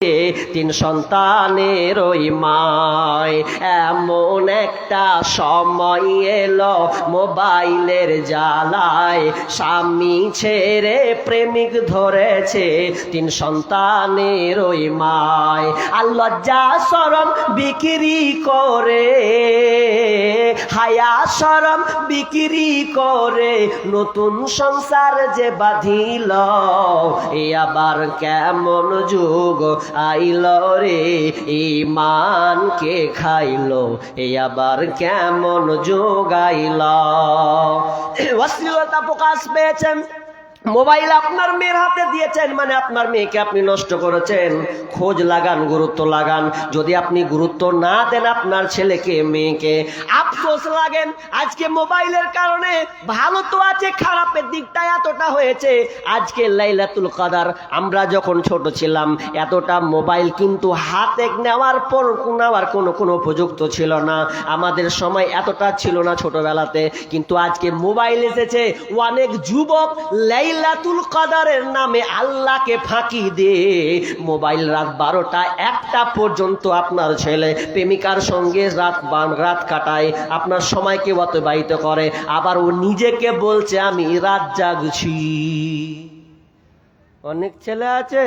তিন সন্তানের ওই মায় এমন একটা সময় এলো মোবাইলের জ্বালায় স্বামী ছেড়ে প্রেমিক ধরেছে তিন সন্তানের ওই মায় আর লজ্জা শরম বিক্রি করে হায়া শরম বিক্রি করে নতুন সংসার যে বাঁধিল এ আবার কেমন যুগ আইল রে ঈমানকে খাইলো এ আবার কেমন যুগ আইল। অশ্লীলতা প্রকাশ পেয়েছেন, মোবাইল আপনার মেয়ের হাতে দিয়েছেন মানে আপনার মেয়েকে আপনি নষ্ট করেছেন। খোঁজ লাগান, গুরুত্ব লাগান। যদি আপনি গুরুত্ব না দেন আপনার ছেলেকে মেয়েকে, আফসোস লাগেন। আজকে মোবাইলের কারণে ভালো তো আছে, খারাপের দিকটা এতটা হয়েছে। আজকে লাইলাতুল কদর আমরা যখন ছোট ছিলাম এতটা মোবাইল কিন্তু হাতে নেওয়ার পর নেওয়ার কোনো উপযুক্ত ছিল না। আমাদের সময় এতটা ছিল না ছোটবেলাতে, কিন্তু আজকে মোবাইল এসেছে। অনেক যুবক লাইলাতুল কদরের নামে আল্লাহকে ফাঁকি দিয়ে মোবাইল রাত 12টা 1টা পর্যন্ত আপনার ছেলে প্রেমিকার সঙ্গে রাত কাটায়, আপনার সময়কে অতিবাহিত করে। আবার ও নিজেকে বলছে আমি রাত জাগছি। অনেক ছেলে আছে,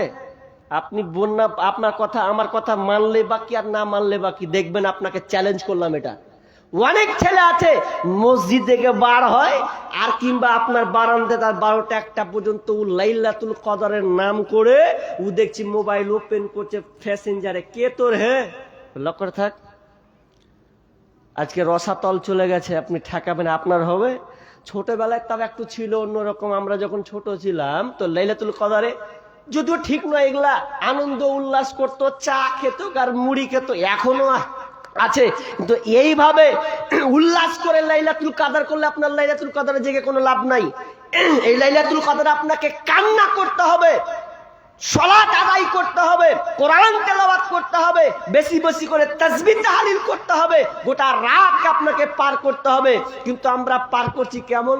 আপনি বন্যা আপনার কথা আমার কথা মানলে বাকি আর না মানলে বাকি, দেখবেন আপনাকে চ্যালেঞ্জ করলাম এটা। অনেক ছেলে আছে মসজিদ থেকে বার হয় আর কিংবা আপনার বারান্দে তার 12টা 1টা পর্যন্ত ও লাইলাতুল কদরের নাম করে ও দেখছি মোবাইল ওপেন করছে প্যাসেঞ্জারে। কে তোর হে লক্ষ্য থাক, আজকে রসাতল চলে গেছে, আপনি ঠেকাবেন আপনার হবে। ছোটবেলায় তাও একটু ছিল অন্যরকম। আমরা যখন ছোট ছিলাম তো লাইলাতুল কদরে যদিও ঠিক নয়, এগুলা আনন্দ উল্লাস করতো, চা খেত আর মুড়ি খেত, এখনো আছে। কিন্তু এইভাবে উল্লাস করে লাইলাতুল কদর করলে আপনার লাইলাতুল কদরে জেগে কোনো লাভ নাই। এই লাইলাতুল কদরে আপনাকে কান্না করতে হবে, সালাত আদায় করতে হবে, কোরআন তেলাওয়াত করতে হবে, বেশি বেশি করে তাসবিহ তাহলিল করতে হবে, গোটা রাত আপনাকে পার করতে হবে। কিন্তু আমরা পার করছি কেমন?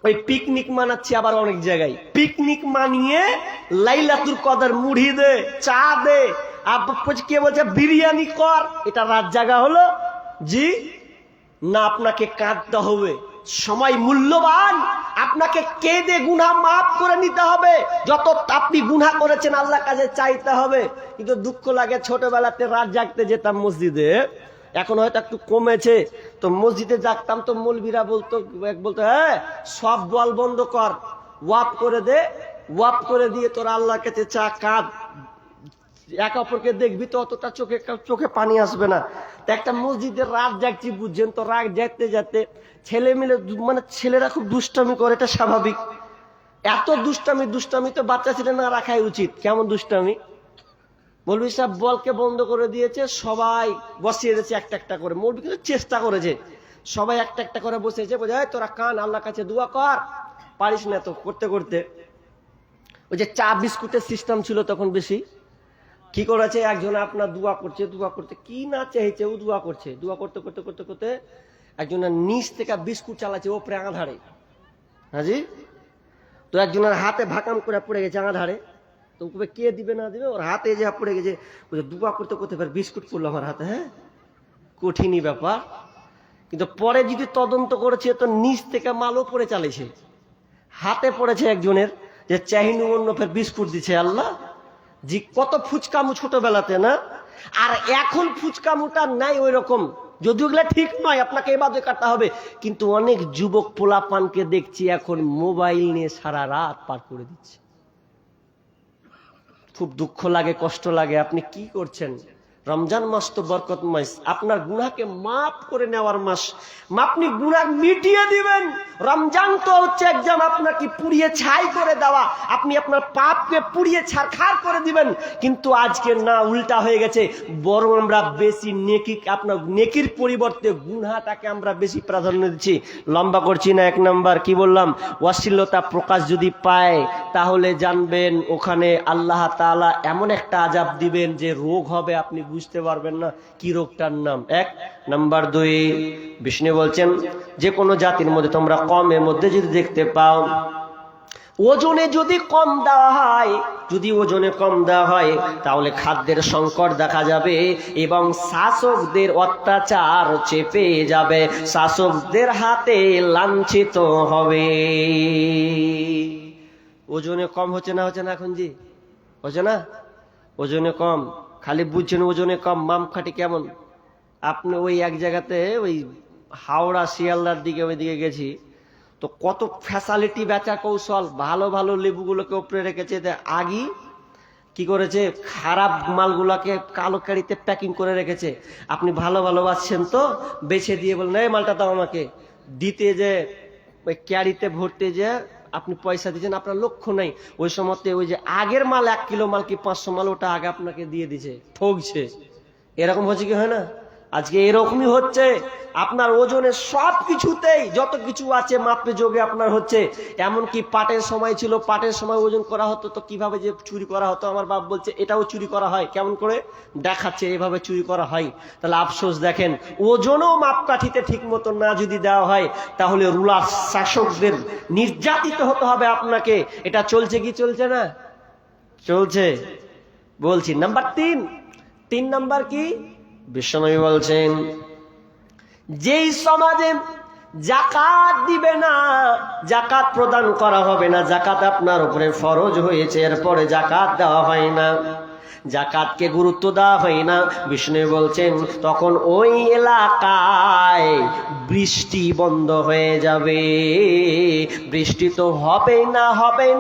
ওই পিকনিক মানাচ্ছি। আবার অনেক জায়গায় পিকনিক মানিয়ে লাইলাতুল কদর মুড়ি দে, চা দে, কে বলছে বিরিয়ানি কর। এটা রাত জাগা হলো? জি না, আপনাকে কাঁদতে হবে। সময় মূল্যবান, আপনাকে কেঁদে গুনাহ মাফ করে নিতে হবে। যত আপনি গুনাহ করেছেন আল্লাহর কাছে চাইতে হবে। কিন্তু দুঃখ লাগে, ছোটবেলাতে রাত জাগতে যেতাম মসজিদে, এখন হয়তো একটু কমেছে। তো মসজিদে জাগতাম তো মৌলবীরা বলতো হ্যাঁ সব বল বন্ধ কর, ওয়াপ করে দে, ওয়াপ করে দিয়ে তোর আল্লাহর কাছে চা, কাঁদ, এক অপরকে দেখবি তো অতটা চোখে পানি আসবে না। তো একটা মসজিদের রাত জাগছি, বুঝছেন তো, রাত জাগতে যাতে ছেলে মিলে মানে ছেলেরা খুব দুষ্টামি করে, এটা স্বাভাবিক। এত দুষ্টামি তো বাচ্চা ছেলে না রাখাই উচিত। কেমন দুষ্টামি? মৌলভী সাহেব বলকে বন্ধ করে দিয়েছে, সবাই বসিয়ে দিয়েছে একটা একটা করে। মৌলভী কিন্তু চেষ্টা করেছে, সবাই একটা একটা করে বসেছে, বোঝা তোরা কান আল্লাহর কাছে দোয়া কর, পারিস না তো। করতে করতে ওই যে চা বিস্কুটের সিস্টেম ছিল তখন বেশি, কি করেছে একজন আপনার দোয়া করতে কি না চেয়েছে, ও দোয়া করতে করতে একজনের নিচ থেকে বিস্কুট চালাচ্ছে ওপরে আধারে। হাজি তো একজনের হাতে ভাকাম করে পড়ে গেছে আধারে। তো কে দিবে না দিবে, ওর হাতে যে পড়ে গেছে, দোয়া করতে করতে বিস্কুট পড়লো আমার হাতে। হ্যাঁ, কঠিনই ব্যাপার। কিন্তু পরে যদি তদন্ত করেছে তো নিচ থেকে মালও পড়ে চালিয়েছে, হাতে পড়েছে একজনের, যে চাহিনু অন্য ফের বিস্কুট দিচ্ছে। আল্লাহ জি, কত ফুচকামু ছোটবেলাতে না, আর এখন ফুচকামুটা নাই ওই রকম। যদিও ওগুলা ঠিক নয়, আপনাকে এবাদে কাটতে হবে। কিন্তু অনেক যুবক পোলাপানকে দেখছি এখন মোবাইল নিয়ে সারা রাত পার করে দিচ্ছে। খুব দুঃখ লাগে, কষ্ট লাগে। আপনি কি করছেন? রমজান মাস তো বরকত মাস, আপনার গুনাহকে মাফ করে নেওয়ার মাস। আপনি গুনাহ মিটিয়ে দিবেন। রমজান তো হচ্ছে একদম আপনাকে পুড়িয়ে ছাই করে দেওয়া, আপনি আপনার পাপকে পুড়িয়ে ছারখার করে দিবেন। কিন্তু আজকে না, উল্টা হয়ে গেছে। বরং আমরা বেশি নেকি, আপনার নেকির পরিবর্তে গুনাহটাকে আমরা বেশি প্রাধান্য দিচ্ছি। লম্বা করছি না। 1 নাম্বার কি বললাম? অশ্লীলতা প্রকাশ যদি পায় তাহলে জানবেন ওখানে আল্লাহ তাআলা এমন একটা আযাব দিবেন যে রোগ হবে, আপনি বুঝতে পারবেন না কি রোগটার নাম। 1 নাম্বার 2 বিষ্ণু বলছেন যে কোনো জাতির মধ্যে তোমরা কমের মধ্যে যদি দেখতে পাও ওজনে যদি কম দেওয়া হয়, যদি ওজনে কম দেওয়া হয় তাহলে খাদ্যের সংকট দেখা যাবে এবং শাসকদের অত্যাচার চেপে যাবে, শাসকদের হাতে লাঞ্ছিত হবে। ওজনে কম হচ্ছে না এখন জি? হচ্ছে না? ওজনে কম, খালি বুঝছেন ওজনে কম, মামখাটি কেমন? আপনি ওই এক জায়গাতে ওই হাওড়া শিয়ালদার দিকে ওইদিকে গেছি, তো কত ফ্যাসিলিটি বেচা কৌশল, ভালো ভালো লেবুগুলোকে উপরে রেখেছে, আগি কি করেছে খারাপ মালগুলোকে কালো কারিতে প্যাকিং করে রেখেছে। আপনি ভালো ভালো বাসছেন তো বেছে দিয়ে বলেন এই মালটা দাও আমাকে, দিতে যে ওই ক্যারিতে ভরতে যে আপনি পয়সা দিচ্ছেন, আপনার লক্ষ্য নাই ওই সময়তে ওই যে আগের মাল 1 কিলো মাল কি 500 মাল ওটা আগে আপনাকে দিয়ে দিছে, ঠকছে। এরকম হচ্ছে কি হয় না? আজকে এরকমই হচ্ছে। আপনার ওজনে সব কিছুতেই যত কিছু আছে মাপে যোগে আপনার হচ্ছে। এমনকি পাটের সময় ছিল, পাটের সময় ওজন করা হতো, তো কিভাবে যে চুরি করা হতো, আমার বাপ বলছে এটাও চুরি করা হয়। কেমন করে দেখাচ্ছে এভাবে চুরি করা হয়। তাহলে আফসোস দেখেন, ওজনও মাপকাঠিতে ঠিক মতো না যদি দেওয়া হয় তাহলে রুলার শাসকদের নির্যাতিত হতে হবে আপনাকে। এটা চলছে কি চলছে না? চলছে। বলছি নাম্বার 3 নাম্বার কি? বিশ্বনবী বলছেন যেই সমাজে যাকাত দিবে না, যাকাত প্রদান করা হবে না, যাকাত আপনার উপরে ফরজ হয়েছে এরপরে যাকাত দেওয়া হয় না, যাকাতকে গুরুত্ব দেওয়া হয় না, বিষ্ণু বলছেন তখন ওই এলাকায় বৃষ্টি বন্ধ হয়ে যাবে। বৃষ্টি তো হবেই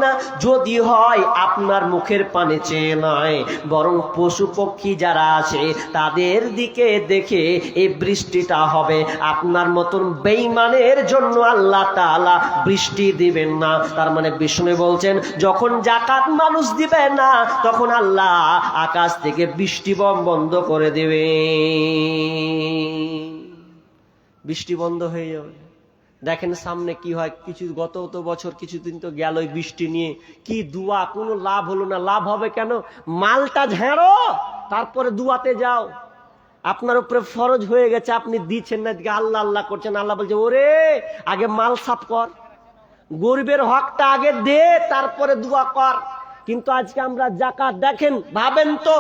না, যদি হয় আপনার মুখের পানে চেয়ে নয়, বরং পশু পক্ষী যারা আছে তাদের দিকে দেখে এই বৃষ্টিটা হবে। আপনার মতন বেঈমানের জন্য আল্লাহ তাআলা বৃষ্টি দিবেন না। তার মানে বিষ্ণু বলছেন যখন যাকাত মানুষ দিবে না তখন আল্লাহ আকাশ থেকে বৃষ্টি বন্ধ করে দেবে, বৃষ্টি বন্ধ হয়ে যাবে। দেখেন সামনে কি হয়। গত বছর কিছুদিন তো গেল বৃষ্টি নিয়ে, কি দুয়া, কোনো লাভ হলো না। লাভ হবে কেন? মালটা ঝাড়ো তারপরে দুয়াতে যাও। আপনার উপরে ফরজ হয়ে গেছে, আপনি দিচ্ছেন না, আল্লাহ আল্লাহ করছেন। আল্লাহ বলছে ওরে আগে মাল সাফ কর, গরিবের হকটা আগে দে, তারপরে দুয়া কর। কিন্তু আজকে আমরা যাকাত দেখেন, ভাবেন তো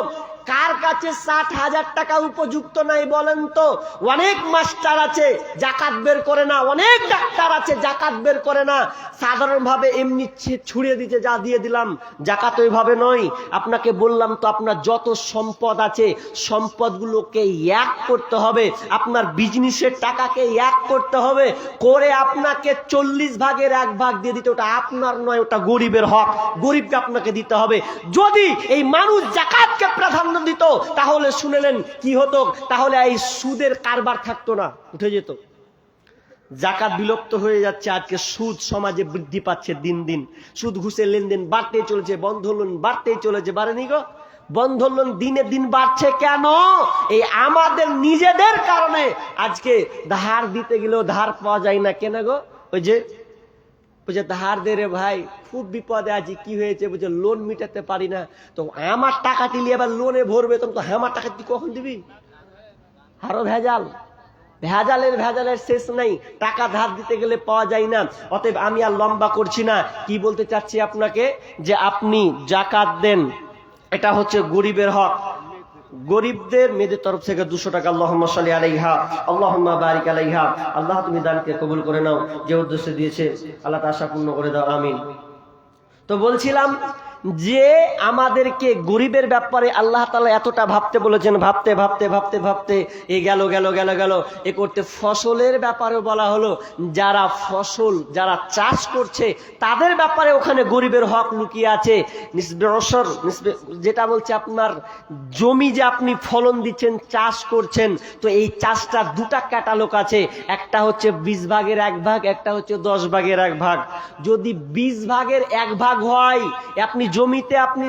কার কাছে 60,000 টাকা উপযুক্ত নাই বলেন তো? অনেক মাস্টার আছে যাকাত বের করে না, অনেক ডাক্তার আছে যাকাত বের করে না, সাধারণভাবে এমনি ছুড়িয়ে দিতে যা দিয়ে দিলাম। যাকাত ওইভাবে নয়। আপনাকে বললাম তো আপনার যত সম্পদ আছে সম্পদগুলোকে এক করতে হবে, আপনার বিজনেসের টাকাকে এক করতে হবে, করে আপনাকে 40 ভাগের 1 ভাগ দিয়ে দিতে, ওটা আপনার নয়, ওটা গরিবের হক, গরিবকে আপনাকে দিতে হবে। যদি এই মানুষ যাকাতকে প্রাধান্য দিত তাহলে শুনেলেন কি হতো? তাহলে এই সুদের কারবার থাকতো না, উঠে যেত। যাকাত বিলুপ্ত হয়ে যাচ্ছে। আজকে সুদ সমাজে বৃদ্ধি পাচ্ছে দিন দিন, সুদ ঘুষের লেনদেন বাড়তেই চলেছে, বন্ধ লোন বাড়তেই চলেছে। বাড়েনি গো? বন্ধ লোন দিনে দিন বাড়ছে কেন? এই আমাদের নিজেদের কারণে। আজকে ধার দিতে গেলেও ধার পাওয়া যায় না। কেন গো? ওই যে ধার দে রে ভাই, খুব বিপদে আছি। কি হয়েছে? বুঝে লোন মিটাতে পারি না। তো আমার টাকা দিলি আবার লোনে ভরবে, তো আমার টাকা তুই কখন দিবি? আরো ভেজাল, ভেজালের শেষ নেই। টাকা ধার দিতে গেলে পাওয়া যায় না। অতএব আমি আর লম্বা করছি না, কি বলতে চাচ্ছি আপনাকে, যে আপনি যাকাত দেন, এটা হচ্ছে গরিবের হক। গরিবদের মেয়েদের তরফ থেকে 200 টাকা, আল্লাহুম্মা সাল্লি আলাইহা আল্লাহুম্মা বারিক আলাইহা। আল্লাহ তুমি দানকে কবুল করে নাও, যে উদ্দেশ্যে দিয়েছে আল্লাহ তা আশা পূর্ণ করে দাও, আমিন। তো বলছিলাম যে আমাদেরকে গরিবের ব্যাপারে আল্লাহ তাআলা এতটা ভাবতে বলেছেন, ভাবতে ভাবতে ভাবতে ভাবতে এ গেল এ করতে ফসলের ব্যাপারে বলা হলো। যারা ফসল যারা চাষ করছে তাদের ব্যাপারে ওখানে গরিবের হক লুকিয়ে আছে। যেটা বলছে আপনার জমি যে আপনি ফলন দিচ্ছেন, চাষ করছেন, তো এই চাষটা 2টা ক্যাটালগ আছে। একটা হচ্ছে 20 ভাগের 1 ভাগ, একটা হচ্ছে 10 ভাগের 1 ভাগ। যদি 20 ভাগের 1 ভাগ হয়, আপনি জমিতে আপনি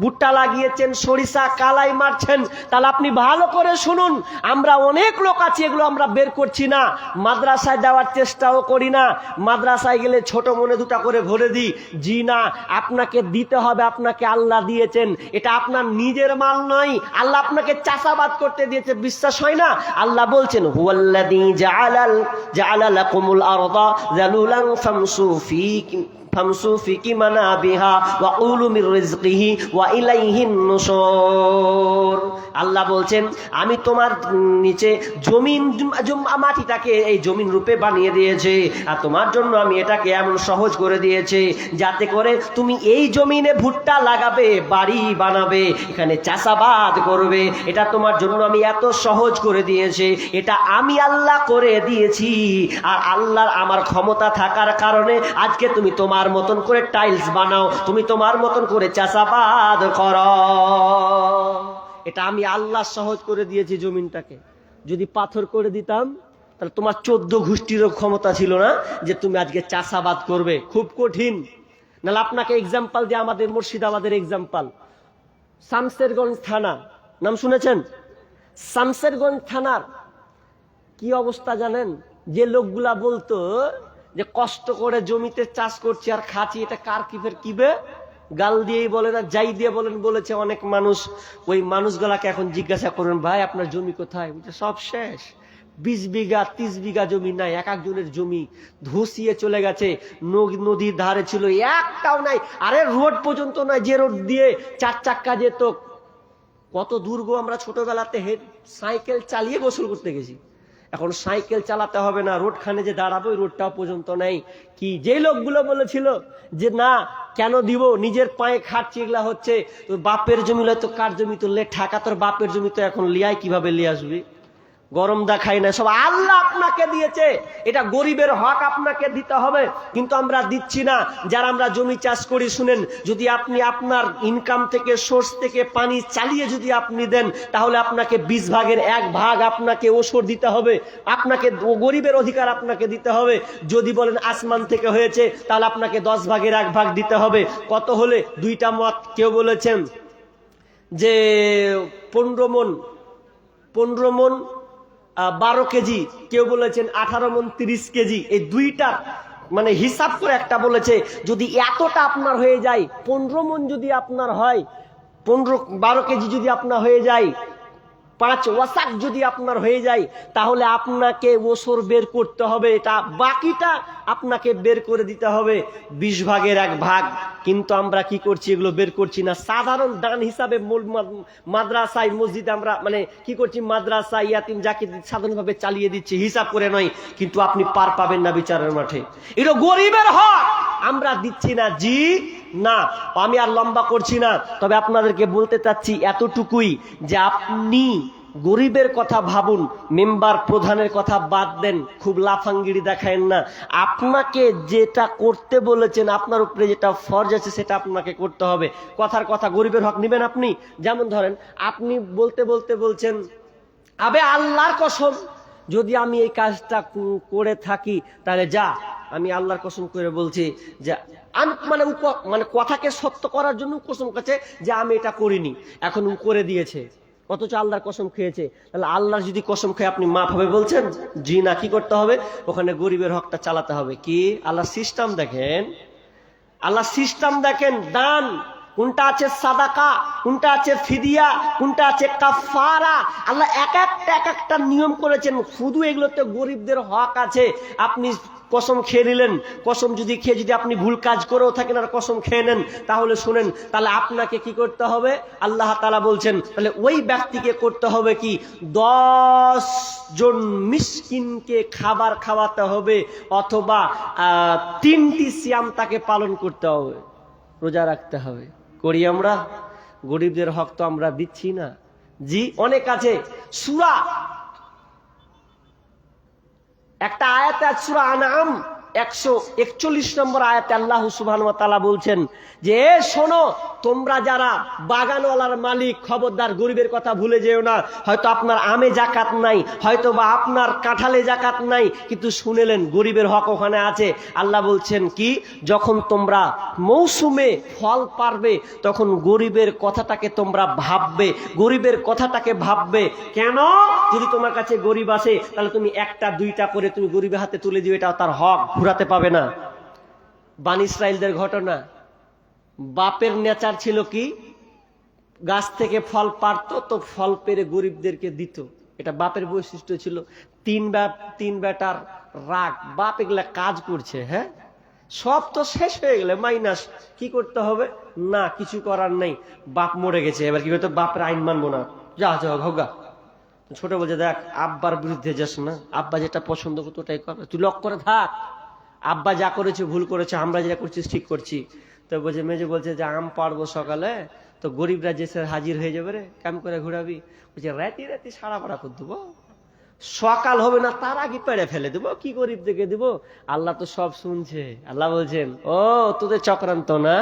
ভুট্টা লাগিয়েছেন, সরিষা কালাই মারছেন, তাহলে আপনি ভালো করে শুনুন। আমরা অনেক লোক আছি, এগুলো আমরা বের করছি না, মাদ্রাসায় দেওয়ার চেষ্টাও করি না। মাদ্রাসায় গেলে ছোট মনে 2টা করে ভরে দিই। জি না, আপনাকে দিতে হবে, আপনাকে আল্লাহ দিয়েছেন, এটা আপনার নিজের মাল নয়। আল্লাহ আপনাকে চাষাবাদ করতে দিয়েছে, বিশ্বাস হয় না? আল্লাহ বলছেন হুয়াল্লাযী জাআলা লাকুমুল আরদা যালুলান ফামশু ফামসু ফিকি মানাবিহা ওয়া কুলু মির রিজকিহি ওয়া ইলাইহিন নুশুর। আল্লাহ বলছেন আমি তোমার নিচে জমিন মাটিটাকে এই জমিন রূপে বানিয়ে দিয়েছি, আর তোমার জন্য আমি এটাকে এমন সহজ করে দিয়েছি যাতে করে তুমি এই জমিনে ভুট্টা লাগাবে, বাড়ি বানাবে, এখানে চাষাবাদ করবে, এটা তোমার জন্য আমি এত সহজ করে দিয়েছি। এটা আমি আল্লাহ করে দিয়েছি, আর আল্লাহর আমার ক্ষমতা থাকার কারণে আজকে তুমি তোমার মতন করে টাইলস বানাও, তুমি তোমার মতন করে চাষাবাদ করো। এটা আমি আল্লাহ সহজ করে দিয়েছি জমিনটাকে। যদি পাথর করে দিতাম তাহলে তোমার 14 গোষ্ঠীরও ক্ষমতা ছিল না যে তুমি আজকে চাষাবাদ করবে, খুব কঠিন। নাহলে আপনাকে এক্সাম্পল দিয়ে আমাদের মুর্শিদাবাদের এক্সাম্পল, শামসেরগঞ্জ থানা নাম শুনেছেন? শামসেরগঞ্জ থানার কি অবস্থা জানেন? যে লোকগুলা বলতো যে কষ্ট করে জমিতে চাষ করছি আর খাচ্ছি, এটা কার কিফের কিবে, গাল দিয়েই বলে না যাই দিয়ে বলেন, বলেছে অনেক মানুষ। ওই মানুষগুলাকে এখন জিজ্ঞাসা করুন, ভাই আপনার জমি কোথায়? সব শেষ, 20 বিঘা 30 বিঘা জমি নাই, এক একজনের জমি ধসিয়ে চলে গেছে। নদীর ধারে ছিল একটাও নাই, আরে রোড পর্যন্ত নাই যে রোড দিয়ে 4 চাক্কা যেত। কত দুর্গ আমরা ছোটবেলাতে সাইকেল চালিয়ে গোসল করতে গেছি, এখন সাইকেল চালাতে হবে না, রোড খানে যে দাঁড়াবো ওই রোডটাও পর্যন্ত নাই। কি যে লোকগুলো বলেছিল যে না কেন দিব, নিজের পায়ে খাটছি, এগুলা হচ্ছে তোর বাপের জমি, তো কার জমি তো লে ঠাকা, তোর বাপের জমি তো এখন লিয়াই কিভাবে লিয়ে আসবি, গরম দেখাই না। সব আল্লাহ আপনাকে দিয়েছে, এটা গরিবের হক আপনাকে দিতে হবে, কিন্তু আমরা দিচ্ছি না। যারা আমরা জমি চাষ করি, শুনেন, যদি আপনি আপনার ইনকাম থেকে সোর্স থেকে পানি চালিয়ে যদি আপনি দেন, তাহলে আপনাকে 20 ভাগের 1 ভাগ আপনাকে ওষুধ দিতে হবে, আপনাকে গরিবের অধিকার আপনাকে দিতে হবে। যদি বলেন আসমান থেকে হয়েছে, তাহলে আপনাকে 10 ভাগের 1 ভাগ দিতে হবে। কত হলে? 2টা মত। কেউ বলেছেন যে 15 মন 12 কেজি, কেউ বলেছেন 18 মন 30 কেজি। এই 2টা মানে হিসাব করে একটা বলেছে যদি এতটা আপনার হয়ে যায়, 15 মন যদি আপনার হয়, 12 কেজি যদি আপনার হয়ে যায়, 5 ওয়াসাক যদি আপনার হয়ে যায়, তাহলে আপনাকে ওসর বের করতে হবে, এটা বাকিটা আপনাকে বের করে দিতে হবে 20 ভাগের 1 ভাগ। কিন্তু আমরা কি করছি? এগুলো বের করছি না। সাধারণ দান হিসাবে মাদ্রাসায় মসজিদে আমরা মানে কি করছি, মাদ্রাসা ইয়াতিম জাকির সাধারণভাবে চালিয়ে দিচ্ছি, হিসাব করে নয়। কিন্তু আপনি পার পাবেন না বিচারের মাঠে, এটা গরিবের হক, আমরা দিচ্ছি না। জি না, আমি আর লম্বা করছি না, তবে আপনাদেরকে বলতে চাচ্ছি এতটুকুই যে আপনি গরিবের কথা ভাবুন, মেম্বার প্রধানের কথা বাদ দেন, খুব লাফাঙ্গিরি দেখায়েন না। আপনাকে যেটা করতে বলেছেন, আপনার উপরে যেটা ফরজ আছে সেটা আপনাকে করতে হবে। কথার কথা গরিবের হক নেবেন আপনি? যেমন ধরেন আপনি বলতে বলছেন, আবে আল্লাহর কসম যদি আমি এই কাজটা করে থাকি তাহলে যা, আমি আল্লাহর কসম করে বলছি যে আমি মানে কথাকে সত্য করার জন্য কসম করছে যে আমি এটা করিনি, এখন করে দিয়েছে, অথচ আল্লাহর কসম খেয়েছে। তাহলে আল্লাহর যদি কসম খেয়ে আপনি মাফ হবে বলছেন? জি না। কি করতে হবে? ওখানে গরিবের হকটা চালাতে হবে। কি আল্লাহ সিস্টেম দেখেন, আল্লাহ সিস্টেম দেখেন। দান কোনটা আছে, সাদাকা কোনটা আছে, ফিদিয়া কোনটা আছে, কাফারা। আল্লাহ এক একটা নিয়ম করেছেন। শুধু এগুলোতে গরিবদের হক আছে। আপনি কসম খেয়ে নিলেন, কসম যদি খেয়ে যদি আপনি ভুল কাজ করেও থাকেন আর কসম খেয়ে নেন, তাহলে শুনেন, তাহলে আপনাকে কি করতে হবে? আল্লাহ তাআলা বলছেন তাহলে ওই ব্যক্তিকে করতে হবে কি, 10 জন মিসকিনকে খাবার খাওয়াতে হবে, অথবা 3টি সিয়াম তাকে পালন করতে হবে, রোজা রাখতে হবে। করি আমরা? গরিবদের হক তো আমরা দিচ্ছি না। জি অনেক আছে। সূরা একটা আয়াতে, সূরা আনআম 141 নম্বর আয়াতে আল্লাহ সুবহানাহু ওয়া তাআলা বলছেন যে শোনো, তোমরা যারা বাগানওয়ালার মালিক, খবরদার গরিবের কথা ভুলে যেও না। হয়তো আপনার আমে জাকাত নাই, হয়তো বা আপনার কাঁঠালে জাকাত নাই, কিন্তু শুনেলেন গরিবের হক ওখানে আছে। আল্লাহ বলছেন কি, যখন তোমরা মৌসুমে ফল পারবে তখন গরিবের কথাটাকে তোমরা ভাববে, গরিবের কথাটাকে ভাববে। কেন? যদি তোমার কাছে গরিব আসে তাহলে তুমি 1টা 2টা করে তুমি গরিবের হাতে তুলে দিও, এটা তার হক, ঘুরাতে পাবে না। বনী ইসরাইলদের ঘটনা, বাপের নেচার ছিল কি, গাছ থেকে ফল পারতো তো ফল পেরে গরিবদেরকে দিত, এটা বাপের বৈশিষ্ট্য ছিল। 3 বেটার রাগ, বাপ এগুলা কাজ করছে, হ্যাঁ সব তো শেষ হয়ে গেলে মাইনাস, কি করতে হবে? না কিছু করার নেই, বাপ মরে গেছে, এবার কি করতে? বাপের আইন মানবো না, যা যা হোগা। ছোট বলছে দেখ আব্বার বিরুদ্ধে যাস না, আব্বা যেটা পছন্দ করতো ওটাই কর, তুই লক করে থাক, আব্বা যা করেছে ভুল করেছে, আমরা যেটা করছিস ঠিক করছি। তো বলছে মেজে বলছে যে আম পাড়বো সকালে, তো গরিবরা যে হাজির হয়ে যাবে রে, কাম করে ঘুরাবি। বলছে রাতি রাতি সারা পাড়া করে দেবো, সকাল হবে না তার আগে পেড়ে ফেলে দেবো, কি গরিব দেখে দিব। আল্লাহ তো সব শুনছে, আল্লাহ বলছেন ও তোদের চক্রান্ত না।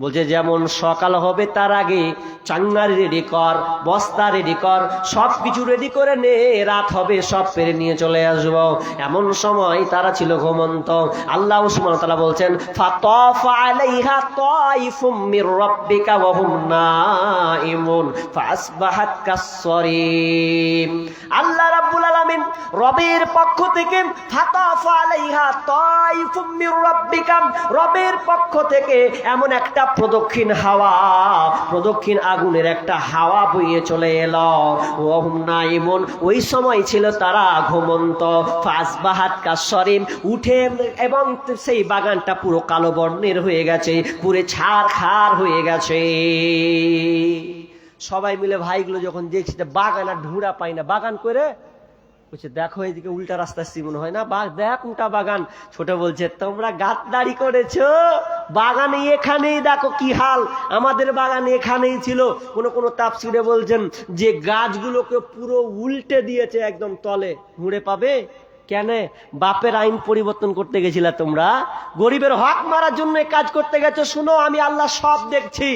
বলছে যেমন সকাল হবে তার আগে চাঙ্গারি রেডি কর, বস্তা রেডি কর, সবকিছু রেডি করে নে, রাত হবে সব পেরে নিয়ে চলে আসবো। এমন সময় তারা ছিল ঘুমন্ত। আল্লাহ সুবহানাহু ওয়া তাআলা বলছেন ফাতাফা আলাইহা তাইফুম মির রাব্বিকা ওয়া হুম নাইমুন ফাসবাহাত কাসসরিম। আল্লাহ রাব্বুল আলামিন রবের পক্ষ থেকে ফাতাফা আলাইহা তাইফুম মির রাব্বিকা, রবের পক্ষ থেকে এমন একটা প্রদক্ষিণ হাওয়া, প্রদক্ষিণ আগুনের একটা হাওয়া বইয়ে চলে এলো। ওহুম নাইমুন, ওই সময় ছিল তারা ঘুমন্ত। ফাসবাহাত কাসসরিম, উঠে এবং সেই বাগানটা পুরো কালো বর্ণের হয়ে গেছে, পুরো ছারখার হয়ে গেছে। সবাই মিলে ভাইগুলো যখন দেখছে বাগান আর ঢুঁড়া পাই না, বাগান করে বলছে দেখো এইদিকে উল্টা রাস্তা আসছি মনে হয় না, দেখ উল্টা বাগান। ছোট বলছে তোমরা গাদ্দারি করেছো, বাগানে এখানেই দেখো কি হাল, আমাদের বাগান এখানেই ছিল। কোন কোন তাফসীরে বলছেন যে গাছগুলোকে পুরো উল্টে দিয়েছে একদম তলে, হুঁড়ে পাবে কেন? বাপের আইন পরিবর্তন করতে গেছিলা তোমরা, গরিবের হক মারার জন্য কাজ করতে গেছো। শুনো আমি আল্লাহ সব দেখছি,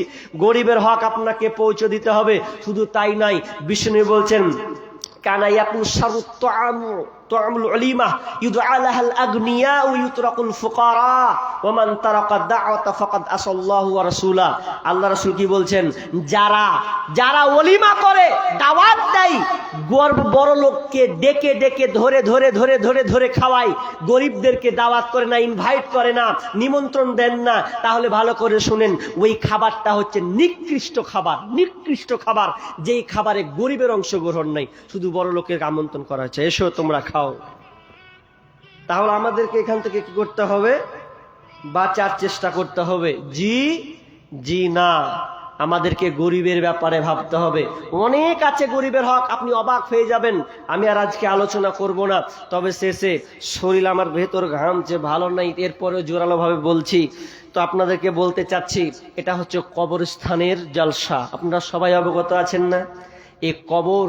গরিবের হক আপনাকে পৌঁছে দিতে হবে। শুধু তাই নাই, বিষ্ণু বলছেন কানা ইয়াকুন শারুত তুআমুল উলিমা ইউদআ লাহাল আগনিয়া ওয়া ইউতরাকুল ফুকারা ওয়া মান তারাকা দাওয়াতা ফাকাদ আসাল্লাহু ওয়া রাসূলা। আল্লাহ রাসূল কি বলছেন? যারা যারা ওলিমা করে, দাওয়াত দেয়, বড় লোককে ডেকে ডেকে ধরে ধরে ধরে ধরে ধরে খাওয়ায়, গরিবদেরকে দাওয়াত করে না, ইনভাইট করে না, নিমন্ত্রণ দেন না, তাহলে ভালো করে শুনেন, ওই খাবারটা হচ্ছে নিকৃষ্ট খাবার, নিকৃষ্ট খাবার, যেই খাবারে গরিবের অংশগ্রহণ নাই, শুধু বড় লোকের আমন্ত্রণ করা হচ্ছে, এসো তোমরা খাও। তাহলে আমাদেরকে এখান থেকে কি করতে হবে? বাঁচার চেষ্টা করতে হবে। জি জি না, আমাদেরকে গরিবের ব্যাপারে ভাবতে হবে। অনেক আছে গরিবের হক, আপনি অবাক হয়ে যাবেন। আমি আর আজকে আলোচনা করব না, তবে শেষে শরীর আমার ভেতর ঘামছে, ভালো নাই, এরপরেও জোরালো ভাবে বলছি। তো আপনাদেরকে বলতে চাচ্ছি, এটা হচ্ছে কবরস্থানের জলসা। আপনারা সবাই অবগত আছেন না? এই কবর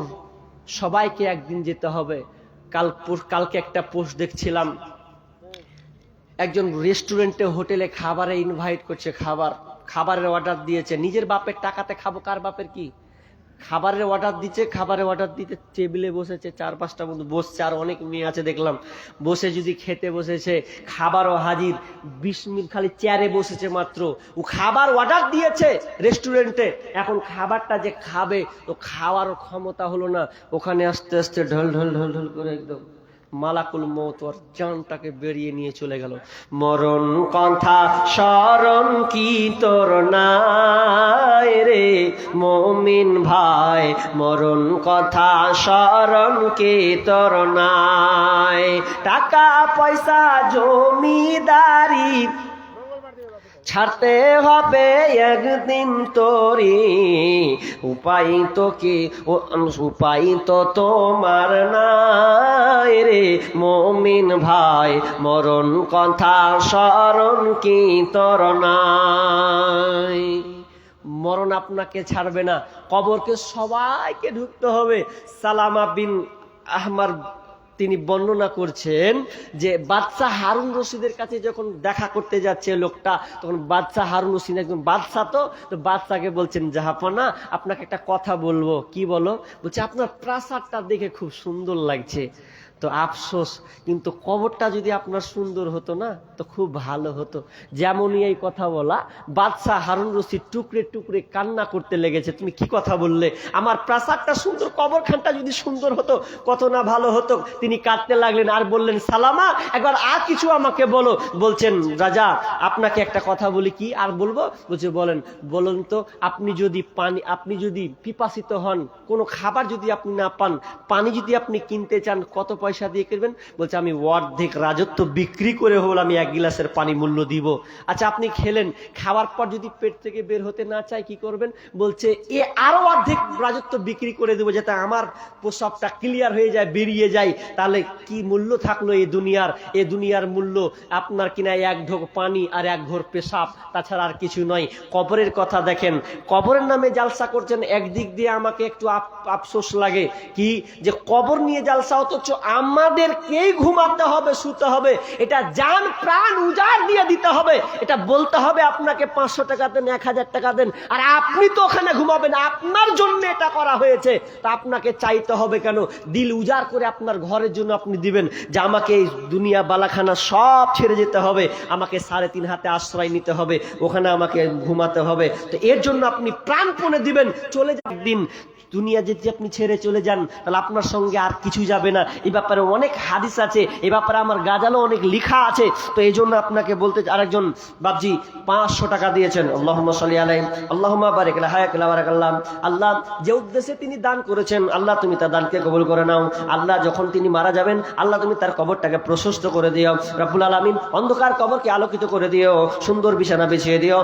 সবাইকে একদিন যেতে হবে। কালকে একটা পোস্ট দেখছিলাম, একজন রেস্টুরেন্টে হোটেলে খাবারে ইনভাইট করছে, খাবারের অর্ডার দিয়েছে, নিজের বাপের টাকাতে খাবো, কার বাপের কি, খাবারের অর্ডার দিচ্ছে, খাবারের অর্ডার দিতে টেবিলে বসেছে, 4-5টা বন্ধু বসছে, আর অনেক মেয়ে আছে দেখলাম বসে, যদি খেতে বসেছে, খাবারও হাজির, 20 মিনিট খালি চেয়ারে বসেছে মাত্র, ও খাবার অর্ডার দিয়েছে রেস্টুরেন্টে, এখন খাবারটা যে খাবে তো খাওয়ার ক্ষমতা হলো না, ওখানে আস্তে আস্তে ঢল ঢল ঢল ঢল করে একদম মালাকুল মউত ওর জানটাকে বেরিয়ে নিয়ে চলে গেল। মরণ কথা স্মরণ কি তোর নাই রে মুমিন ভাই, মরণ কথা স্মরণ কি তোর নাই, টাকা পয়সা জমিদারি ছাড়তে হবে একদিন তোরি, উপায় তো কি, উপায় তো তোমার নাই রে মুমিন ভাই, মরণ কথা স্মরণ কি তোর নাই। মরণ আপনাকে ছাড়বে না, কবরকে সবাইকে ঢুকতে হবে। সালামা বিন আহমার তিনি বর্ণনা করছেন যে বাদশাহ হারুন রশিদের কাছে যখন দেখা করতে যাচ্ছে লোকটা, তখন বাদশাহ হারুন রশিদ একজন বাদশাহ, তো বাদশাকে বলছেন জাহাপনা আপনাকে একটা কথা বলবো। কি বলো? বলছে আপনার প্রাসাদটা দেখে খুব সুন্দর লাগছে, তো আফসোস কিন্তু কবরটা যদি আপনার সুন্দর হতো না তো খুব ভালো হতো। যেমনই এই কথা বলা, বাদশাহ হারুন রশিদ টুকরে টুকরে কান্না করতে লেগেছে। তুমি কি কথা বললে? আমার প্রাসাদটা সুন্দর, কবরখানটা যদি সুন্দর হতো কত না ভালো হতো। তিনি কাঁদতে লাগলেন আর বললেন সালামা একবার আর কিছু আমাকে বলো। বলছেন রাজা আপনাকে একটা কথা বলি। কি আর বলবো? বলছে বলুন তো, আপনি যদি পিপাসিত হন, কোনো খাবার যদি আপনি না পান, পানি যদি আপনি কিনতে চান, কত পয়সা পয়সা দিয়ে করবেন? বলছে আমি অর্ধেক রাজত্ব বিক্রি করে হল আমি 1 গিলাসের পানি মূল্য দিব। আচ্ছা আপনি খেলেন, খাওয়ার পর যদি পেট থেকে বের হতে না চায় কি করবেন? বলছে এ আরো অর্ধেক রাজত্ব বিক্রি করে দেবো যাতে আমার প্রস্রাবটা ক্লিয়ার হয়ে যায়, বেরিয়ে যায়। তাহলে কি মূল্য থাকলো এই দুনিয়ার? এ দুনিয়ার মূল্য আপনার কিনা 1 ঢোক পানি আর 1 ঘোর পেশাব, তাছাড়া আর কিছু নয়। কবরের কথা দেখেন, কবরের নামে জালসা করছেন, একদিক দিয়ে আমাকে একটু আফসোস লাগে কি যে কবর নিয়ে জালসা, অথচ আমাদেরকেই ঘুমাতে হবে, শুতে হবে, এটা জান প্রাণ উজাড় দিয়ে দিতে হবে। এটা বলতে হবে আপনাকে 500 টাকা দেন, 1000 টাকা দেন, আর আপনি তো ওখানে ঘুমাবেন, আপনার জন্য এটা করা হয়েছে। তা আপনাকে চাইতে হবে কেন? দিল উজাড় করে আপনার ঘরের জন্য আপনি দিবেন যে আমাকে এই দুনিয়া বালাখানা সব ছেড়ে যেতে হবে, আমাকে 3.5 হাতে আশ্রয় নিতে হবে, ওখানে আমাকে ঘুমাতে হবে। তো এর জন্য আপনি প্রাণপণে দিবেন। চলে যান দিন, দুনিয়া যদি আপনি ছেড়ে চলে যান তাহলে আপনার সঙ্গে আর কিছু যাবে না। এই ব্যাপারে অনেক হাদিস আছে, এই ব্যাপারে আমার গাজালো অনেক লেখা আছে। তো এই জন্য আপনাকে বলতে, আরেকজন বাবজি 500 টাকা দিয়েছেন, আল্লাহুম্মা সাল্লি আলাইহি আল্লাহুম্মা বারিক লা হায়াক লা বারাকাল্লাহ। আল্লাহ যে উদ্দেশ্যে তিনি দান করেছেন, আল্লাহ তুমি তার দানকে কবুল করে নাও। আল্লাহ যখন তিনি মারা যাবেন, আল্লাহ তুমি তার কবরটাকে প্রশস্ত করে দিও রব্বুল আলামিন, অন্ধকার কবরকে আলোকিত করে দিও, সুন্দর বিছানা বিছিয়ে দিও,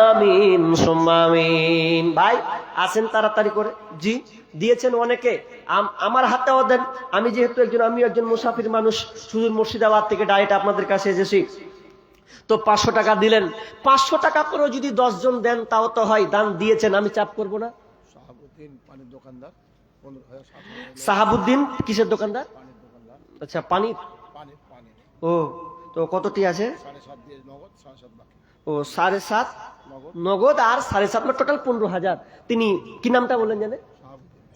আমিন সুম্মা আমিন। ভাই আসেন তাড়াতাড়ি করে। জি দিয়েছেন অনেকে, আমার হাতেও দেন। আমি যেহেতু আমি একজন মুসাফির মানুষ, শুধু মুর্শিদাবাদ থেকে ডাইরেক্ট আপনাদের কাছে এসেছি, তো 500 টাকা দিলেন। 500 টাকা করে যদি 10 জন দেন তাও তো হয়। দান দিয়েছেন, আমি চাপ করব না। সাহাবুদ্দিন কিসের দোকানদার? আচ্ছা পানি। ও তো কতটি আছে? ও 7.5 নগদ আর 7.5, টোটাল 15,000। তিনি কি নামটা বললেন জানে?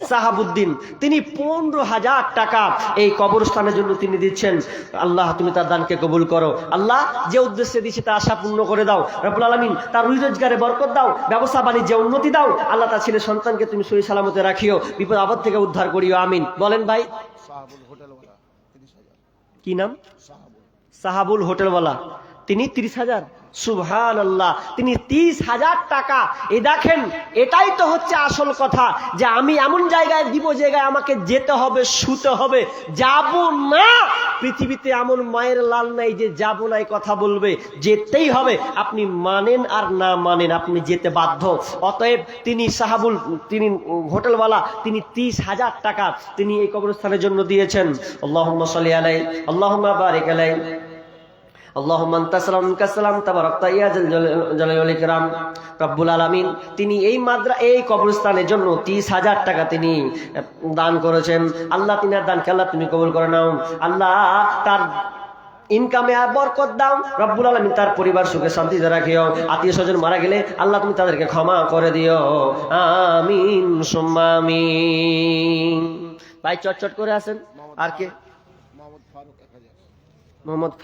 সাহাবুদ্দিন। তিনি 15,000 টাকা এই কবরস্থানের জন্য তিনি দিচ্ছেন। আল্লাহ তুমি তার দানকে কবুল করো। আল্লাহ যে উদ্দেশ্যে দিচ্ছে তা আশা পূর্ণ করে দাও রব্বুল আলামিন। তার রুজি রোজগারে বরকত দাও, ব্যবসা বাণিজ্যে উন্নতি দাও। আল্লাহ তার ছেলে সন্তানকে তুমি সহি সালামতে রাখিও, বিপদ আপদ থেকে উদ্ধার করিও, আমিন। বলেন ভাই কি নাম? সাহাবুল হোটেলওয়ালা, তিনি 30,000। সুবহানাল্লাহ, তিনি 30,000 টাকা। এই দেখেন, এটাই তো হচ্ছে আসল কথা, যে আমি এমন জায়গায় দিব, জায়গায় আমাকে যেতে হবে, শুতে হবে, যাব না। পৃথিবীতে এমন মায়ের লাল নাই যে যাব না এই কথা বলবে, যেতেই হবে। আপনি মানেন আর না মানেন, আপনি যেতে বাধ্য। অতএব তিনি সাহাবুল, তিনি হোটেলওয়ালা, তিনি 30,000 টাকা তিনি এই কবরস্থানের জন্য দিয়েছেন। আল্লাহুম্মা সাল্লি আলাইহি আল্লাহুম্মা বারিক আলাইহি আল্লাহুম্মা আনতা সালাম মিনকা সালাম তাবারাকতা ইয়া জালালি ওয়াল ইকরাম। রব্বুল আলামিন তিনি এই কবরস্থানের জন্য 30,000 টাকা তিনি দান করেছেন। আল্লাহ তিনার দানকে আল্লাহ তুমি কবুল করে নাও। আল্লাহ তার ইনকামে আর বরকত দাও রব্বুল আলামিন, তার পরিবার সুখে শান্তিতে রাখিও। আত্মীয় স্বজন মারা গেলে আল্লাহ তুমি তাদেরকে ক্ষমা করে দিও, আমিন সুম্মা আমিন। ভাই চটচট করে আসেন। আর কে? মোহাম্মদ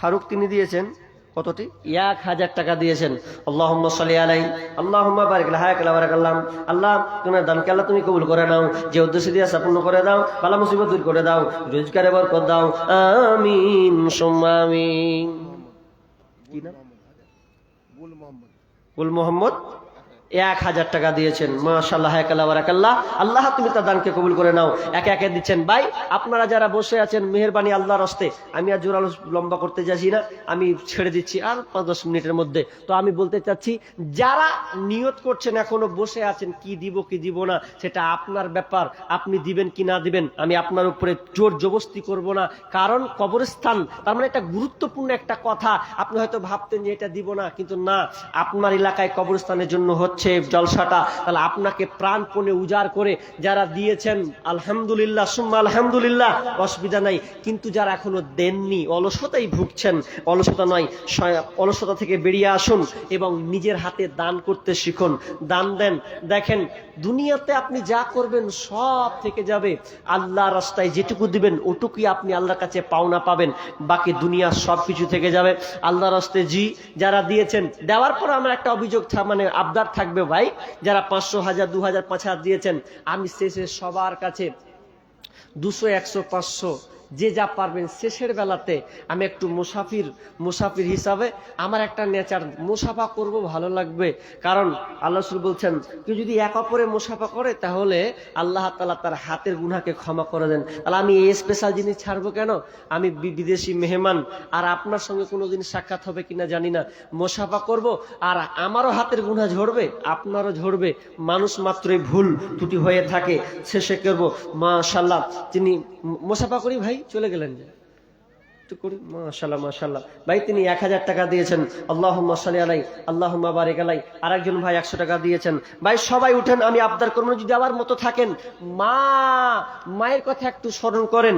ফারুক তিনি দিয়েছেন কতটি? 1,000 টাকা দিয়েছেন। আল্লাহুম্মা সাল্লি আলাইহি আল্লাহুম্মা বারিক লা হায়াক লা বারাকাল্লাহ। আল্লাহ তোমার দানকে আল্লাহ তুমি কবুল করে নাও, যে উদ্দেশ্য দিয়ে পূর্ণ করে দাও, বালা মুসিবত দূর করে দাও, রোজগারে বরকত দাও, আমিন সুম্মা আমিন। কি নাম? গুল মোহাম্মদ 1,000 টাকা দিয়েছেন। মাশাআল্লাহ, হায়াকাল্লাহ বারাকাল্লাহ। আল্লাহ তুমি তার দানকে কবুল করে নাও। একে একে দিচ্ছেন। ভাই আপনারা যারা বসে আছেন, মেহেরবানি আল্লাহর হস্তে, আমি আর জোরালো লম্বা করতে যাচ্ছি না, আমি ছেড়ে দিচ্ছি আর 5-10 মিনিটের মধ্যে। তো আমি বলতে চাচ্ছি, যারা নিয়ত করছেন এখনো বসে আছেন, কি দিব কি দিব না সেটা আপনার ব্যাপার, আপনি দিবেন কি না দিবেন আমি আপনার উপরে জোর জবরদস্তি করব না। কারণ কবরস্থান তার মানে একটা গুরুত্বপূর্ণ একটা কথা। আপনি হয়তো ভাবতেন যে এটা দিব না, কিন্তু না, আপনার এলাকায় কবরস্থানের জন্য হচ্ছে জলসাটা, তাহলে আপনাকে প্রাণপণে উজাড় করে যারা দিয়েছেন আলহামদুলিল্লাহ সুম্মা আলহামদুলিল্লাহ, অসুবিধা নাই। কিন্তু যারা এখনো দেননি, অলসতাই ভুগছেন, অলসতা নয়, অলসতা থেকে বেরিয়ে আসুন এবং নিজের হাতে দান করতে শিখুন। দান দেন। দেখেন দুনিয়াতে আপনি যা করবেন সব থেকে যাবে, আল্লাহ রাস্তায় যেটুকু দিবেন ওটুকুই আপনি আল্লাহর কাছে পাওনা পাবেন, বাকি দুনিয়া সব কিছু থেকে যাবে। আল্লাহ রাস্তায় যারা দিয়েছেন, দেওয়ার পর আমার একটা অভিযোগ মানে আবদার থাকবে ভাই, যারা 500, 1000, 2000, 5000 দিয়েছেন, আমি শেষে সবার কাছে 200, 100, 500 যে যা পারবেন শেষের বেলাতে আমি একটু মুসাফির হিসাবে আমার একটা নেচার মুসাফা করব, ভালো লাগবে। কারণ আল্লাহ রাসূল বলছেন কেউ যদি এক অপরে মুসাফা করে তাহলে আল্লাহ তাআলা তার হাতের গুনাহকে ক্ষমা করে দেন। তাহলে আমি এই স্পেশাল জিনিস ছাড়বো কেন? আমি বিদেশি মেহমান, আর আপনার সঙ্গে কোনোদিন সাক্ষাৎ হবে কিনা জানি না, মুসাফা করব আর আমারও হাতের গুনাহ ঝরবে, আপনারও ঝরবে। মানুষ মাত্রই ভুল ত্রুটি হয়ে থাকে, শেষে করব। মাশাআল্লাহ, তিনি মুসাফা করি ভাই, চলে গেলেন যে একটু করি। মাশাআল্লাহ মাশাআল্লাহ ভাই, তিনি 1000 টাকা দিয়েছেন, আল্লাহুম্মা সাল্লি আলাই আল্লাহুম্মা বারিক আলাই। আরেকজন ভাই 100 টাকা দিয়েছেন। ভাই সবাই উঠেন, আমি আবদার করব যদি আমার মতো থাকেন, মায়ের কথা একটু স্মরণ করেন।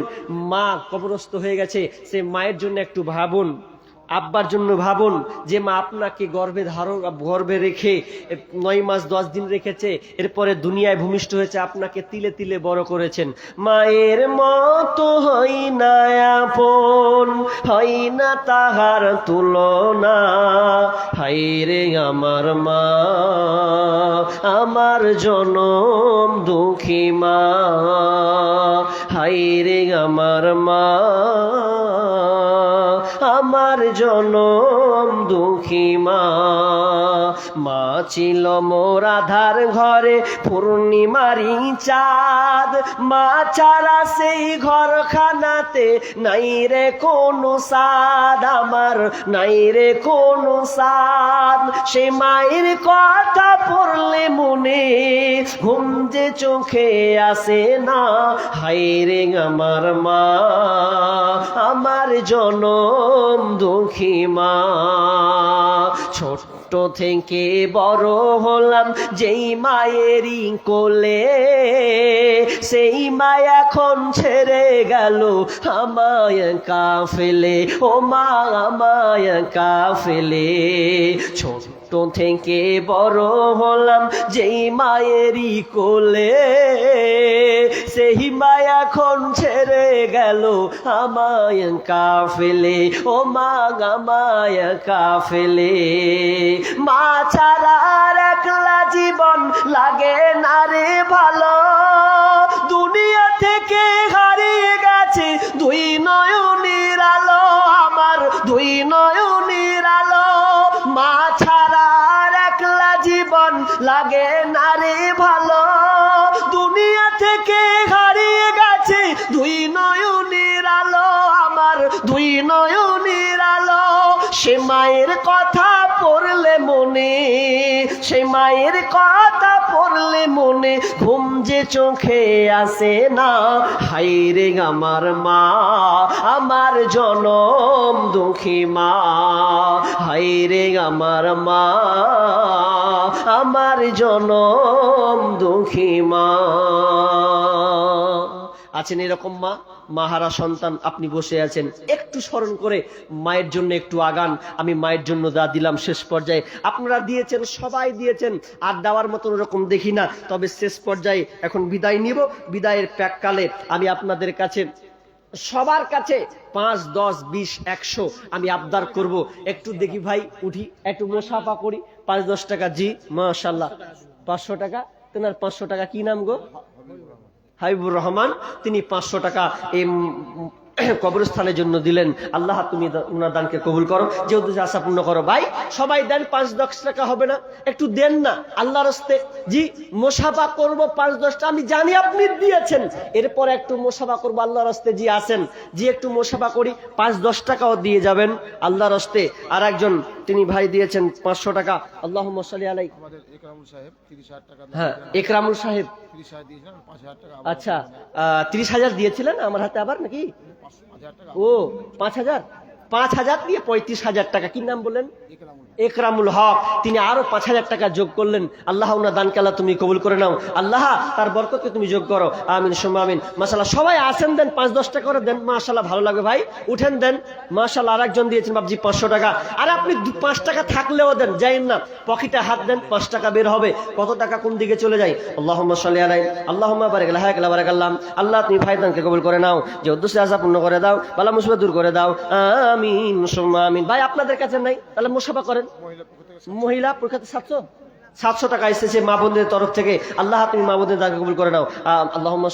মা কবরস্থ হয়ে গেছে, সে মায়ের জন্য একটু ভাবুন, আব্বার জন্য ভাবুন, যে মা আপনাকে গর্ভে রেখে 9 মাস 10 দিন রেখেছে, এরপরে দুনিয়ায় ভূমিষ্ঠ হয়েছে, আপনাকে তিলে তিলে বড় করেছেন। মায়ের মতো হয় না আপন, হয় না তাহার তুলনা, হায়রে আমার মা, আমার জনম দুঃখী মা, হায়রে আমার মা, আমার জনম দুঃখী মা। মা ছিল মোর আধার ঘরে পূর্ণিমারি চাঁদ, মা ছাড়া সেই ঘরখানাতে নাই রে কোনো সাদ, আমার নাই রে কোনো সাদ। সে মায়ের কথা পড়লে মনে ঘুম যে চোখে আসে না, হায়রে আমার মা, আমার জনম দুঃখী মা। ছোট্ট থেকে বড় হলাম যেই মায়েরই কোলে, সেই মা এখন ছেড়ে গেল আমায় কাফেলে, ও মা আমায় কাফেলে। ছোট্ট থেকে বড় হলাম যেই মায়েরই কোলে, সেই মা এখন ছেড়ে গেল আমায় কাফেলে, ও মা আমায় কাফেলে। মা ছাড়া একলা জীবন লাগে না রে ভালো, দুনিয়া থেকে হারিয়ে গেছে দুই নয়নের আলো, আমার দুই নয়নের আলো। মা ছাড়া একলা জীবন লাগে না রে ভালো, দুনিয়া থেকে হারিয়ে গেছে দুই নয়নের আলো, আমার দুই নয়নের আলো। সে মায়ের কথা পড়লে মনে, সে মায়ের কথা পড়লে মনে ঘুম যে চোখে আসে না, হায়রে আমার মা, আমার জনম দুঃখী মা, হায়রে আমার মা, আমার জনম দুঃখী মা। আছেন এরকম মা, মাহারা সন্তান, আপনি বসে আছেন, একটু স্মরণ করে মায়ের জন্য একটু আগান। আমি মায়ের জন্য যা দিলাম শেষ পর্যায়ে, আপনারা দিয়েছেন, সবাই দিয়েছেন, আর দেওয়ার মতন ওরকম দেখি না। তবে শেষ পর্যায়ে এখন বিদায় নিব। বিদায়ের প্যাককালে আমি আপনাদের কাছে, সবার কাছে 5, 10, 20, 100 আমি আবদার করব, একটু দেখি ভাই উঠি, একটু মুসাফা করি। 5-10 টাকা, জি মাশাআল্লাহ। 500 টাকা, তেনার 500 টাকা, কি নাম গো? হাবিবুর রহমান। তিনি 500 টাকা এই কবরস্থানের জন্য দিলেন। আল্লাহ তুমি উনার দানকে কবুল করো, যে উদ্দেশ্যে আশা পূর্ণ করো। ভাই সবাই দেন, 5-10 টাকা হবে না? একটু দেন না আল্লাহর রাস্তে। জি মুসাফা করব 5-10টা, আমি জানি আপনি দিয়েছেন, এরপর একটু মুসাফা করবো আল্লাহর রাস্তে। জি আসেন, জি একটু মুসাফা করি, 5-10 টাকাও দিয়ে যাবেন আল্লাহর রাস্তে। আর একজন তিনি ভাই দিয়েছেন 500 টাকা, আল্লাহুম্মা সাল্লি আলাই। আমাদের একরামুল সাহেব 30,000 টাকা। হ্যাঁ একরামুল সাহেব, 30,000 দিয়েছিলেন, 5,000 টাকা। আচ্ছা 30,000 দিয়েছিলেন আমার হাতে আবার নাকি? 5,000 টাকা। ও 5,000 দিয়ে 35,000 টাকা। কি নাম বললেন? একরামুল। একরামুল হক। তিনি আরো 5,000 টাকা যোগ করলেন। আল্লাহ উনার দানকে আল্লাহ তুমি কবুল করে নাও, আল্লাহ তার বরকতকে তুমি যোগ করো, আমিন সুম্মা আমিন। মাশাআল্লাহ সবাই আসেন, দেন 5-10 টাকা করে দেন, মাশাআল্লাহ ভালো লাগবে ভাই, উঠেন দেন। মাশাআল্লাহ আরেকজন দিয়েছেন বাবজি 500 টাকা। আর আপনি 5 টাকা থাকলেও দেন, যাইন না, পকেটে হাত দেন, 5 টাকা বের হবে, কত টাকা কোন দিকে চলে যায়। আল্লাহুম্মা সাল্লি আলাই আল্লাহুম্মা বারিক আলাইহি ওয়া বারাকাল্লাহ। আল্লাহ তুমি ভাই দানকে কবুল করে নাও, যে উদ্দেশ্যে আশা পূর্ণ করে দাও, বালা মুসিবত দূর করে দাও, আমিন সুম্মা আমিন। ভাই আপনাদের কাছে নাই, তাহলে মুসাফা করেন। মহিলা পরীক্ষাতে 700 700 টাকা এসেছে মা বোনদের তরফ থেকে। আল্লাহ তুমি মা বোনদের দান কবুল করে নাও। আল্লাহুম্মা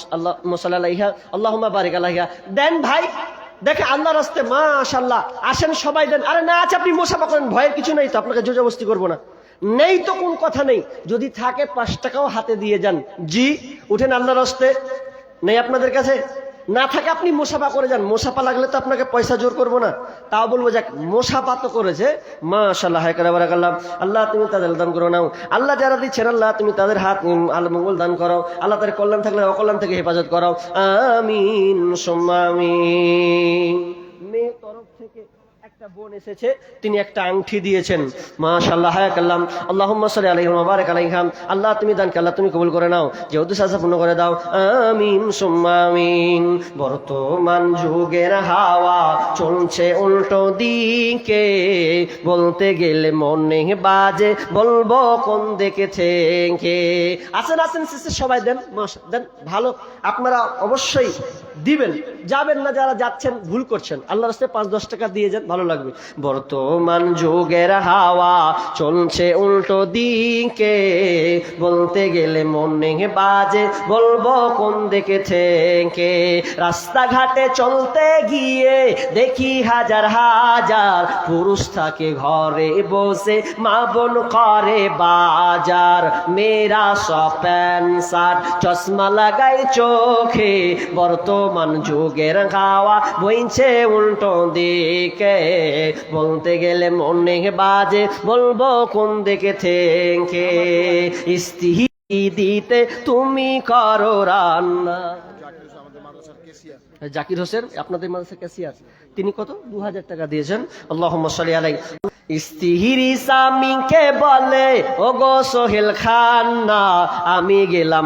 সাল্লি আলাইহা আল্লাহুম্মা বারিক আলাইহা। দেন ভাই, দেখে আল্লাহ রাস্তে মাশাআল্লাহ, আসেন সবাই দেন। আরে না আছে আপনি মুসাফা করেন, ভয়ের কিছু নেই তো, আপনাকে জোরজবস্তি করবো না। নেই তো কোন কথা নেই, যদি থাকে 5 টাকাও হাতে দিয়ে যান। জি উঠেন আল্লাহ রাস্তে, নেই আপনাদের কাছে? না থাকে আপনি মুসাফা করে যান। মুসাফা লাগলে তো আপনাকে পয়সা জোর করবো না, তাও বলবো যাক মুসাফা তো করেছে মাশাআল্লাহ, হায় করে বারাকাল্লাহ। আল্লাহ তুমি তাদের দান করো নাও। আল্লাহ যারা দিচ্ছেন আল্লাহ তুমি তাদের হাত আল মঙ্গল দান করো। আল্লাহ তাদের কল্যাণ থাকলে অকল্যাণ থেকে হেফাজত করো। আমিন সুম্মা আমিন। মেয়ের তরফ থেকে একটা বোন এসেছে, তিনি একটা আংটি দিয়েছেন মাশাআল্লাহ, হায়াকাল্লাহ। আল্লাহুম্মা সাল্লি আলাইহি ওয়া বারিক আলাইহা। আল্লাহ তুমি দানকে আল্লাহ তুমি কবুল করে নাও, যেহেতু সাজা পূর্ণ করে দাও। আমিন সুম্মা আমিন। বর্তমান যুগের হাওয়া চলছে উল্টো দিকে, বলতে গেলে মনে বাজে বলবো কোন দিকে থেকে। আসেন আসেন সিস্টার সবাই দেন, দেন ভালো। আপনারা অবশ্যই দিবেন, যাবেন না যারা যাচ্ছেন ভুল করছেন। আল্লাহর রাস্তায় 5-10 টাকা দিয়ে যান, ভালো লাগবে। বর্তমান যুগের হাওয়া চলছে উল্টো দিকে, বলতে গেলে মনে বাজে বলবো কোন দিকে থেকে। রাস্তাঘাটে চলতে গিয়ে দেখি হাজার হাজার পুরুষ থাকে ঘরে বসে, মা বোন করে বাজার। মেয়েরা সব প্যান্ট শার্ট চশমা লাগাই চোখে, বর্তমান যুগের হাওয়া বইছে উল্টো দিকে, বলতে গেলে মনে বাজে বলবো কোন দিকে থেকে। স্ত্রী দিতে তুমি করো রান্না। আমাদের মাদ্রাসার কেসিয়ার। জাকির হোসেন আপনাদের মাদ্রাসার ক্যাশিয়ার, তিনি কত 2000 টাকা দিয়েছেন। আল্লাহুম্মা সাল্লি আলাইহি। স্ত্রী স্বামীকে বলে ওগো সোহেল খান না, আমি গেলাম